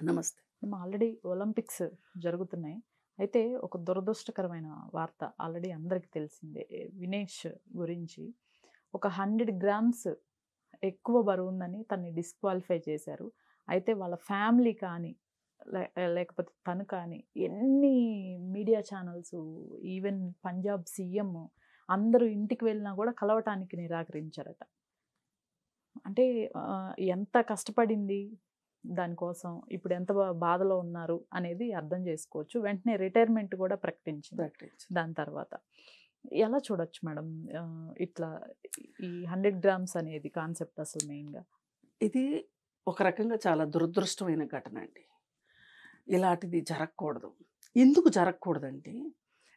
నమస్తే. Already Olympics జరుగుతున్నాయి. అయితే ఒక దురదృష్టకరమైన వార్త ఆల్రెడీ అందరికీ తెలిసిందే. వినేష్ గురించి ఒక 100 గ్రామ్స్ ఎక్కువ బరువుందని తనని డిస్‌క్వాలిఫై చేశారు. అయితే వాళ్ళ ఫ్యామిలీ కానీ, లే లేకపోతే తను కానీ ఎన్ని media channels, even Punjab CM అందరూ ఇంటికి వెళ్ళినా కూడా కలవటానికి నిరాకరించారట. అంటే ఎంత కష్టపడింది దానికోసం, ఇప్పుడు ఎంత బాధలో ఉన్నారు అనేది అర్థం చేసుకోవచ్చు. వెంటనే రిటైర్మెంట్ కూడా ప్రకటించింది ప్రకటించింది. దాని తర్వాత. ఎలా చూడొచ్చు మేడం ఇట్లా ఈ 100 గ్రామ్స్ అనేది కాన్సెప్ట్ అసలు మెయిన్‌గా? ఇది ఒక రకంగా చాలా దురదృష్టమైన ఘటన అండి. ఇలాంటిది జరగకూడదు. ఎందుకు జరగకూడదంటే,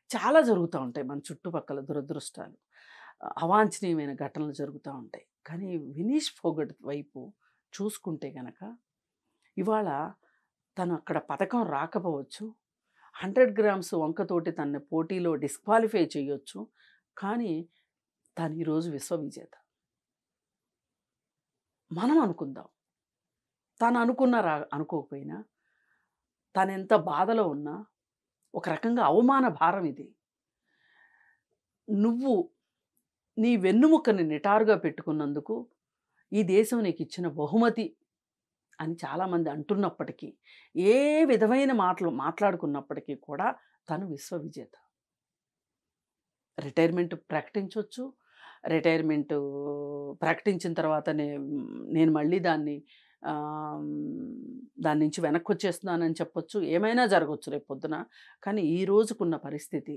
చాలా జరుగుతా ఉంటాయి మన చుట్టుపక్కల దురదృష్టాలు. అవాంఛనీయమైన ఘటనలు జరుగుతా ఉంటాయి. కానీ వినీష్ ఫోగట్ వైపు చూసుకుంటే గనక, ఇవాళ తను అక్కడ పతకం రాకపోవచ్చు. 100 గ్రామ్స్ వంకతోటి తనని పోటీలో డిస్‌క్వాలిఫై చేయొచ్చు. కానీ తను ఈరోజు విశ్వవిజేత. మనం అనుకుందాం. తను అనుకున్నా అనుకోకపోయినా, తనెంత బాధలో ఉన్నా, ఒక రకంగా అవమాన భారం ఇది. నువ్వు నీ వెన్నుముకని నిటారుగా పెట్టుకున్నందుకు, ఈ దేశం నీకిచ్చిన బహుమతి అని చాలామంది అంటున్నప్పటికీ, ఏ విధమైన మాటలు మాట్లాడుకున్నప్పటికీ కూడా తను విశ్వవిజేత. రిటైర్మెంట్ ప్రకటించొచ్చు. రిటైర్మెంటు ప్రకటించిన తర్వాత నేను మళ్ళీ ఆహ్, దాని నుంచి వెనక్కొచ్చేస్తున్నానని చెప్పొచ్చు. ఏమైనా జరగొచ్చు రేపొద్దున. కానీ ఈ రోజుకున్న పరిస్థితి,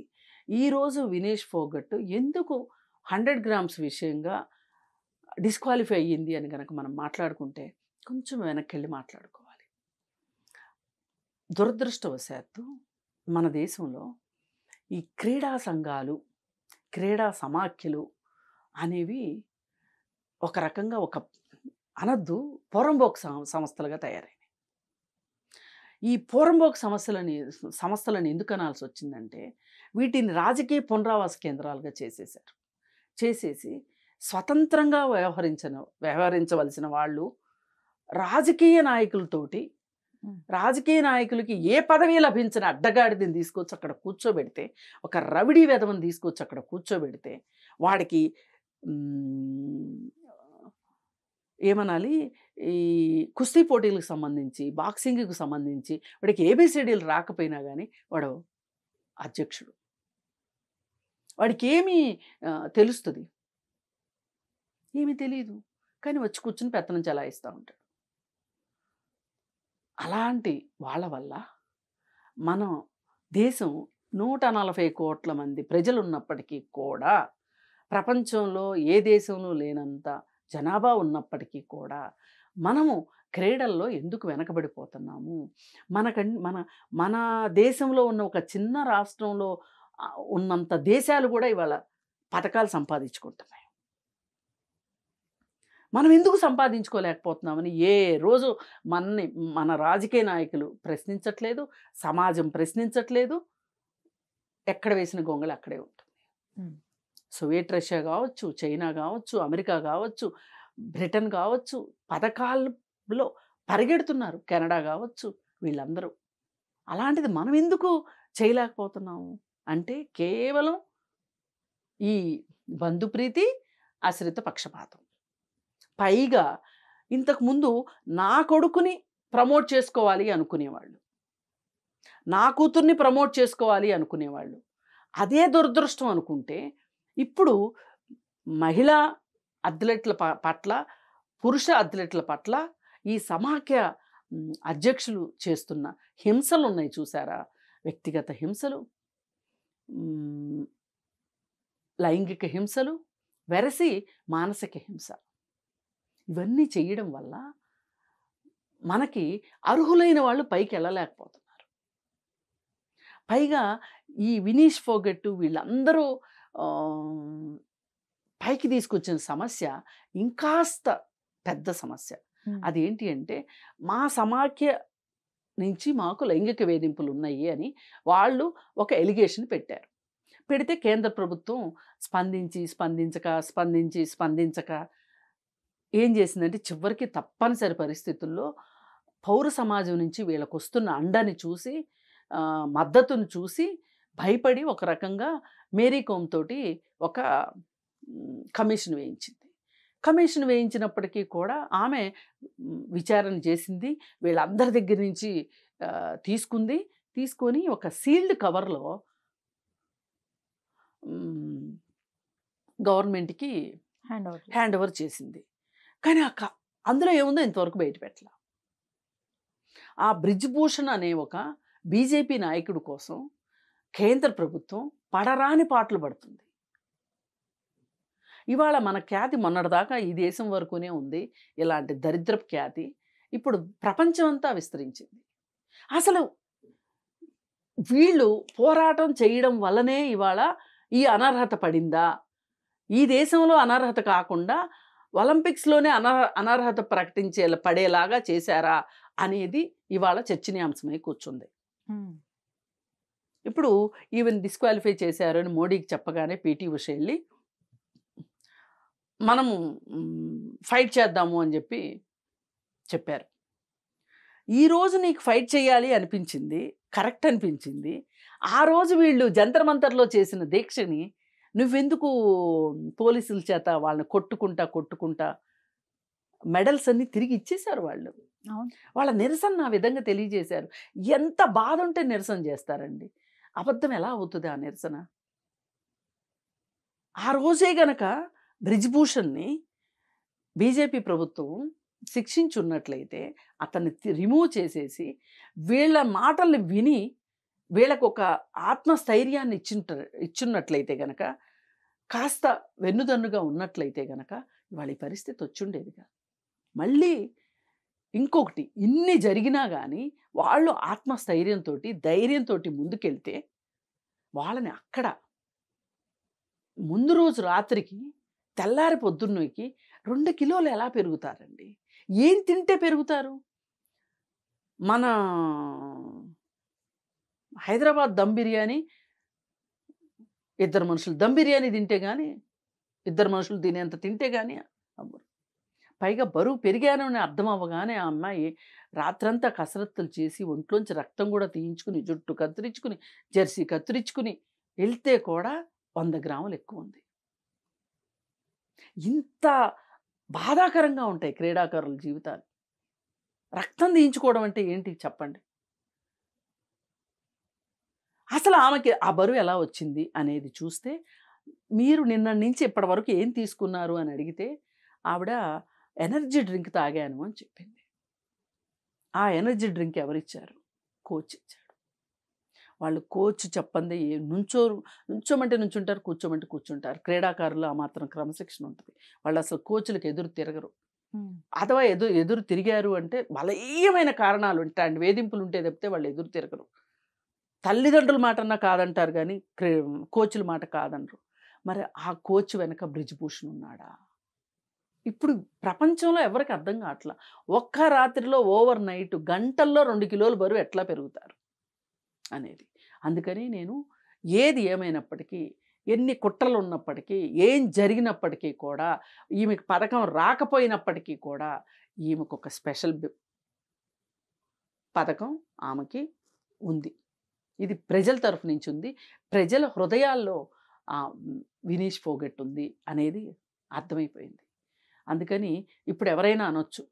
ఈరోజు వినేష్ ఫోగట్ ఎందుకు 100 గ్రామ్స్ విషయంగా డిస్‌క్వాలిఫై అయ్యింది అని గనక మనం మాట్లాడుకుంటే, కొంచెం వెనక్కెళ్ళి మాట్లాడుకోవాలి. దురదృష్టవశాత్తు మన దేశంలో ఈ క్రీడా సంఘాలు, క్రీడా సమాఖ్యలు అనేవి ఒక రకంగా అనొద్దు, పోరంబోకు సంస్థలుగా తయారైనాయి. ఈ పోరంబోకు సంస్థలని ఎందుకు అనాల్సొచ్చిందంటే, వీటిని రాజకీయ పునరావాస కేంద్రాలుగా చేసేశారు. చేసేసి స్వతంత్రంగా వ్యవహరించవలసిన వాళ్ళు రాజకీయ నాయకులతోటి, రాజకీయ నాయకులకి ఏ పదవి లభించిన అడ్డగాడిదని తీసుకొచ్చి అక్కడ కూర్చోబెడితే, ఒక రవిడీ వెధవని తీసుకొచ్చి అక్కడ కూర్చోబెడితే, వాడికి ఏమనాలి, ఈ కుస్తీ పోటీలకు సంబంధించి, బాక్సింగ్‌కి సంబంధించి వాడికి ఏబీసీడీలు రాకపోయినా గానీ వాడు అధ్యక్షుడు. వాడికేమి తెలుస్తది? ఏమీ తెలీదు. కానీ వచ్చి కూర్చొని పెత్తనం చెలాయిస్తా ఉంటాడు. అలాంటి వాళ్ళ వల్ల మనం దేశం 140 కోట్ల మంది ప్రజలున్నప్పటికీ కూడా, ప్రపంచంలో ఏ దేశంలో లేనంత జనాభా ఉన్నప్పటికీ కూడా, మనము క్రీడల్లో ఎందుకు వెనకబడిపోతున్నాము? మన మన దేశంలో ఉన్న ఒక చిన్న రాష్ట్రంలో ఉన్నంత దేశాలు కూడా ఇవాళ పతకాలు సంపాదించుకుంటున్నాయి. మనం ఎందుకు సంపాదించుకోలేకపోతున్నామని ఏ రోజు మన రాజకీయ నాయకులు ప్రశ్నించట్లేదు, సమాజం ప్రశ్నించట్లేదు. ఎక్కడ వేసిన గొంగళి అక్కడే ఉంటుంది. సోవియట్ రష్యా కావచ్చు, చైనా కావచ్చు, అమెరికా కావచ్చు, బ్రిటన్ కావచ్చు, పథకాల్లో పరిగెడుతున్నారు. కెనడా కావచ్చు, వీళ్ళందరూ. అలాంటిది మనం ఎందుకు చేయలేకపోతున్నాము అంటే, కేవలం ఈ బంధుప్రీతి, ఆశ్రిత పక్షపాతం. పైగా ఇంతకుముందు నా కొడుకుని ప్రమోట్ చేసుకోవాలి అనుకునేవాళ్ళు, నా కూతుర్ని ప్రమోట్ చేసుకోవాలి అనుకునేవాళ్ళు. అదే దురదృష్టం అనుకుంటే, ఇప్పుడు మహిళా అథ్లెట్ల పట్ల, పురుష అథ్లెట్ల పట్ల ఈ సమాఖ్య అధ్యక్షులు చేస్తున్న హింసలున్నాయి చూసారా? వ్యక్తిగత హింసలు, లైంగిక హింసలు, వెరసి మానసిక హింస. ఇవన్నీ చేయడం వల్ల మనకి అర్హులైన వాళ్ళు పైకెళ్ళలేకపోతున్నారు. పైగా ఈ వినీష్ ఫోగట్ వీళ్ళందరూ పైకి తీసుకొచ్చిన సమస్య ఇంకాస్త పెద్ద సమస్య. అదేంటి అంటే, మా సమాఖ్య నుంచి మాకు లైంగిక వేధింపులు ఉన్నాయి అని వాళ్ళు ఒక ఎలిగేషన్ పెట్టారు. పెడితే కేంద్ర ప్రభుత్వం స్పందించక ఏం చేసిందంటే, చివరికి తప్పనిసరి పరిస్థితుల్లో పౌర సమాజం నుంచి వీళ్ళకొస్తున్న అండని చూసి మద్దతును చూసి భయపడి ఒక రకంగా మేరీ కోమ్ తోటి ఒక కమిషన్ వేయించింది. కమిషన్ వేయించినప్పటికీ కూడా ఆమె విచారణ చేసింది. వీళ్ళందరి దగ్గర నుంచి తీసుకొని ఒక సీల్డ్ కవర్‌లో గవర్నమెంట్‌కి హ్యాండ్ ఓవర్ చేసింది. కానీ అందులో ఏముందో ఇంతవరకు బయట పెట్టలా. ఆ బ్రిజ్‌భూషణ్ అనే ఒక బీజేపీ నాయకుడి కోసం కేంద్ర ప్రభుత్వం పడరాని పాటలు పడుతుంది. ఇవాళ మన ఖ్యాతి మొన్నటిదాకా ఈ దేశం వరకునే ఉంది. ఇలాంటి దరిద్రపు ఖ్యాతి ఇప్పుడు ప్రపంచం అంతా విస్తరించింది. అసలు వీళ్ళు పోరాటం చేయడం వల్లనే ఇవాళ ఈ అనర్హత పడిందా? ఈ దేశంలో అనర్హత కాకుండా ఒలింపిక్స్‌లోనే అనర్హత పడేలాగా చేశారా అనేది ఇవాళ చర్చనీయాంశమై కూర్చుంది. ఇప్పుడు ఈవెన్ డిస్క్వాలిఫై చేశారు అని మోడీకి చెప్పగానే పీటీ ఉష వెళ్ళి మనము ఫైట్ చేద్దాము అని చెప్పారు. ఈరోజు నీకు ఫైట్ చేయాలి అనిపించింది, కరెక్ట్ అనిపించింది. ఆ రోజు వీళ్ళు జంతర్ మంతర్లో చేసిన దీక్షని నువ్వెందుకు పోలీసుల చేత వాళ్ళని కొట్టుకుంటా మెడల్స్ అన్ని తిరిగి ఇచ్చేశారు వాళ్ళు. వాళ్ళ నిరసన ఆ విధంగా తెలియజేశారు. ఎంత బాధ ఉంటే నిరసన చేస్తారండి. అబద్ధం ఎలా అవుతుంది ఆ నిరసన? ఆ రోజే గనక బ్రిజ్‌భూషణ్‌ని బీజేపీ ప్రభుత్వం శిక్షించున్నట్లయితే అతన్ని రిమూవ్ చేసేసి వీళ్ళ మాటల్ని విని వీళ్ళకు ఒక ఆత్మస్థైర్యాన్ని ఇచ్చున్నట్లయితే గనక, కాస్త వెన్నుదన్నుగా ఉన్నట్లయితే గనక ఇవాళ ఈ పరిస్థితి వచ్చుండేది కాదు. మళ్ళీ ఇంకొకటి, ఇన్ని జరిగినా కానీ వాళ్ళు ఆత్మస్థైర్యంతో ధైర్యంతో ముందుకెళ్తే వాళ్ళని అక్కడ ముందు రోజు రాత్రికి తెల్లారి పొద్దున్నకి 2 కిలోలు ఎలా పెరుగుతారండి? ఏం తింటే పెరుగుతారు? మన హైదరాబాద్ దమ్ బిర్యానీ, ఇద్దరు మనుషులు దమ్ బిర్యానీ తింటే కానీ, ఇద్దరు మనుషులు తినేంత తింటే కానీ అవ్వరు. పైగా బరువు పెరిగాను అని అర్థం అవ్వగానే ఆ అమ్మాయి రాత్రంతా కసరత్తులు చేసి ఒంట్లోంచి రక్తం కూడా తీయించుకుని, జుట్టు కత్తిరించుకుని, జెర్సీ కత్తిరించుకుని వెళ్తే కూడా 100 గ్రాములు ఎక్కువ ఉంది. ఇంత బాధాకరంగా ఉంటాయి క్రీడాకారుల జీవితాలు. రక్తం తీయించుకోవడం అంటే ఏంటి చెప్పండి? అసలు ఆమెకి ఆ బరువు ఎలా వచ్చింది అనేది చూస్తే, మీరు నిన్న నుంచి ఇప్పటి వరకు ఏం తీసుకున్నారు అని అడిగితే ఆవిడ ఎనర్జీ డ్రింక్ తాగాను అని చెప్పింది. ఆ ఎనర్జీ డ్రింక్ ఎవరిచ్చారు? కోచ్ ఇచ్చాడు. వాళ్ళు కోచ్ చెప్పందే నుంచోమంటే నుంచుంటారు, కూర్చోమంటే కూర్చుంటారు. క్రీడాకారులు ఆ మాత్రం క్రమశిక్షణ ఉంటుంది. వాళ్ళు అసలు కోచ్‌లకు ఎదురు తిరగరు. అథవా ఎదురు తిరిగారు అంటే బలీయమైన కారణాలు ఉంటాయండి, వేధింపులు ఉంటే తప్పితే వాళ్ళు ఎదురు తిరగరు. తల్లిదండ్రుల మాటన్నా కాదంటారు కానీ కోచ్‌ల మాట కాదనరు. మరి ఆ కోచ్ వెనక బ్రిజ్‌భూషణ్ ఉన్నాడా? ఇప్పుడు ప్రపంచంలో ఎవరికి అర్థం కావట్లా. ఒక్క రాత్రిలో ఓవర్ నైట్ గంటల్లో 2 కిలోలు బరువు ఎట్లా పెరుగుతారు అనేది. అందుకని నేను ఏది ఏమైనప్పటికీ, ఎన్ని కుట్రలు ఉన్నప్పటికీ, ఏం జరిగినప్పటికీ కూడా, ఈమెకు పథకం రాకపోయినప్పటికీ కూడా ఈమెకు ఒక స్పెషల్ పథకం ఆమెకి ఉంది. ఇది ప్రజల తరఫు నుంచి ఉంది. ప్రజల హృదయాల్లో వినీష్ ఫోగట్ ఉంది అనేది అర్థమైపోయింది. అందుకని ఇప్పుడు ఎవరైనా అనొచ్చు,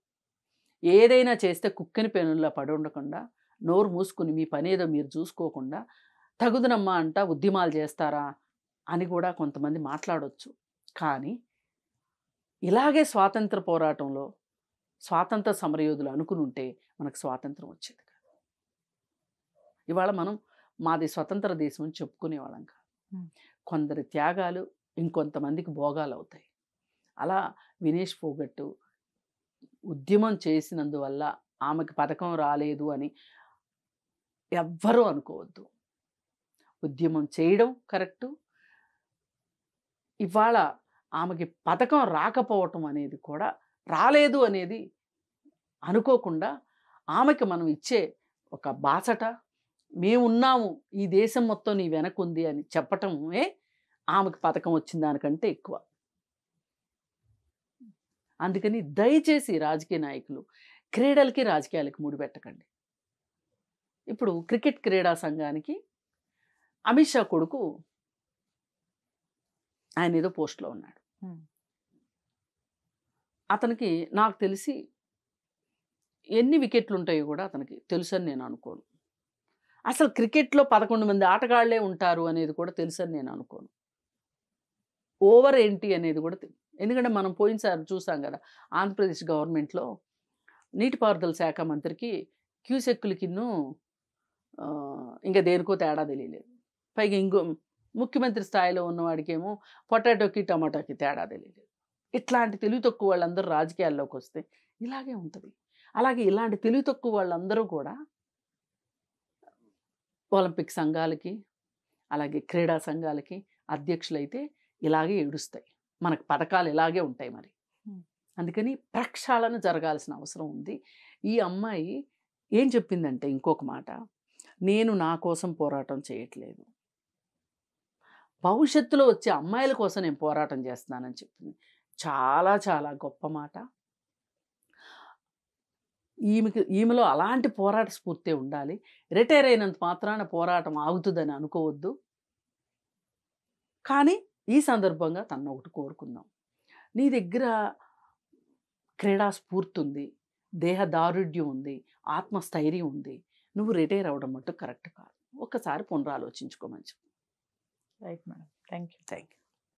ఏదైనా చేస్తే కుక్కని పెనుల్లో పడి ఉండకుండా నోరు మూసుకుని మీ పనేదో మీరు చూసుకోకుండా తగుదనమ్మా అంట ఉద్యమాలు చేస్తారా అని కూడా కొంతమంది మాట్లాడవచ్చు. కానీ ఇలాగే స్వాతంత్ర పోరాటంలో స్వాతంత్ర సమరయోధులు అనుకుని ఉంటే మనకు స్వాతంత్రం వచ్చేది కాదు. ఇవాళ మనం మాది స్వతంత్ర దేశం అని చెప్పుకునేవాళ్ళం కాదు. కొందరి త్యాగాలు ఇంకొంతమందికి భోగాలు అవుతాయి. అలా వినేష్ ఫోగట్ ఉద్యమం చేసినందువల్ల ఆమెకు పథకం రాలేదు అని ఎవ్వరూ అనుకోవద్దు. ఉద్యమం చేయడం కరెక్టు. ఇవాళ ఆమెకి పథకం రాకపోవటం అనేది కూడా, రాలేదు అనేది అనుకోకుండా ఆమెకి మనం ఇచ్చే ఒక బాసట, మేమున్నాము, ఈ దేశం మొత్తం నీ వెనకుంది అని చెప్పటమే ఆమెకు పథకం వచ్చిన దానికంటే ఎక్కువ. అందుకని దయచేసి రాజకీయ నాయకులు క్రీడలకి రాజకీయాలకి ముడిపెట్టకండి. ఇప్పుడు క్రికెట్ క్రీడా సంఘానికి అమిత్ షా కొడుకు ఆయన ఏదో పోస్ట్లో ఉన్నాడు. ఉమ్, అతనికి నాకు తెలిసి ఎన్ని వికెట్లు ఉంటాయో కూడా అతనికి తెలుసని నేను అనుకోను. అసలు క్రికెట్లో 11 మంది ఆటగాళ్లే ఉంటారు అనేది కూడా తెలుసని నేను అనుకోను. ఓవర్ ఏంటి అనేది కూడా ఎందుకంటే మనం పోయినసారి చూసాం కదా, ఆంధ్రప్రదేశ్ గవర్నమెంట్లో నీటిపారుదల శాఖ మంత్రికి క్యూసెక్కులకిన్ను ఇంకా దేనికో తేడా తెలియలేదు. పైగా ఇంకో ముఖ్యమంత్రి స్థాయిలో ఉన్నవాడికేమో పొటాటోకి టమాటోకి తేడా తెలియలేదు. ఇట్లాంటి తెలివి తక్కువ వాళ్ళందరూ రాజకీయాల్లోకి వస్తే ఇలాగే ఉంటుంది. అలాగే ఇలాంటి తెలివి తక్కువ వాళ్ళందరూ కూడా ఒలింపిక్ సంఘాలకి అలాగే క్రీడా సంఘాలకి అధ్యక్షులైతే ఇలాగే ఏడుస్తాయి. మనకు పథకాలు ఇలాగే ఉంటాయి మరి. అందుకని ప్రక్షాళన జరగాల్సిన అవసరం ఉంది. ఈ అమ్మాయి ఏం చెప్పిందంటే ఇంకొక మాట, నేను నా కోసం పోరాటం చేయట్లేదు, భవిష్యత్తులో వచ్చే అమ్మాయిల కోసం నేను పోరాటం చేస్తున్నానని చెప్పింది. చాలా చాలా గొప్ప మాట. ఈమెలో అలాంటి పోరాట స్ఫూర్తి ఉండాలి. రిటైర్ అయినంత మాత్రాన పోరాటం ఆగుతుందని అనుకోవద్దు. కానీ ఈ సందర్భంగా తను ఒకటి కోరుకుందాం, నీ దగ్గర క్రీడా స్ఫూర్తి ఉంది, దేహ దారుఢ్యం ఉంది, ఆత్మస్థైర్యం ఉంది, నువ్వు రిటైర్ అవ్వడం మట్టు కరెక్ట్ కాదు. ఒక్కసారి పునరాలోచించుకోమని చెప్పు. Right madam, thank you. Thank you.